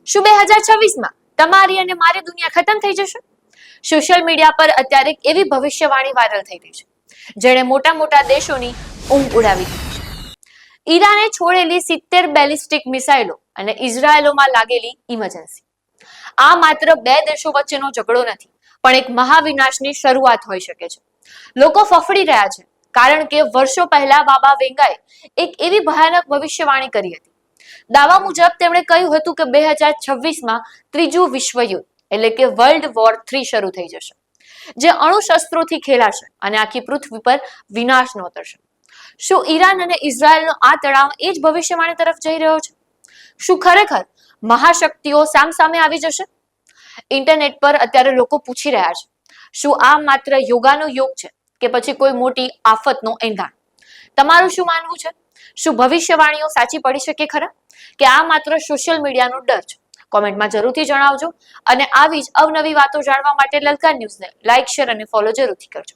શું 2026માં તમારી અને મારી દુનિયા ખતમ થઈ જશે? સોશિયલ મીડિયા પર અત્યારે એવી ભવિષ્યવાણી વાયરલ થઈ રહી છે જેણે મોટા મોટા દેશોની ઊંઘ ઉડાવી દીધી છે. ઈરાને છોડેલી 70 બેલિસ્ટિક મિસાઇલો અને ઇઝરાયેલમાં લાગેલી ઇમરજન્સી. આ માત્ર બે દેશો વચ્ચેનો ઝઘડો નથી, પણ એક મહાવિનાશની શરૂઆત હોઈ શકે છે. લોકો ફફડી રહ્યા છે કારણ કે વર્ષો પહેલા બાબા વેંગાએ એક એવી ભયાનક ભવિષ્યવાણી કરી હતી. દાવા મુજબ તેમણે કહ્યું હતું કે 2026માં ત્રીજું વિશ્વયુદ્ધ એટલે કે વર્લ્ડ વોર 3 શરૂ થઈ જશે, જે અણુ શસ્ત્રોથી ખેલાશે અને આખી પૃથ્વી પર વિનાશ નોતરશે. શું ઈરાન અને ઇઝરાયલનો આ તણાવ એ જ ભવિષ્યવાણી તરફ જઈ રહ્યો છે? શું ખરેખર મહાશક્તિઓ સામસામે આવી જશે? ઇન્ટરનેટ પર અત્યારે લોકો પૂછી રહ્યા છે, શું આ માત્ર યોગાનો યોગ છે કે પછી કોઈ મોટી આફતનો એંધાણ? તમારું શું માનવું છે? શું ભવિષ્યવાણીઓ સાચી પડી શકે ખરા, કે આ માત્ર સોશિયલ મીડિયાનો ડર છે? કોમેન્ટમાં જરૂરથી જણાવજો અને આવી જ અવનવી વાતો જાણવા માટે લલકાર ન્યૂઝને લાઇક, શેર અને ફોલો જરૂરથી કરજો.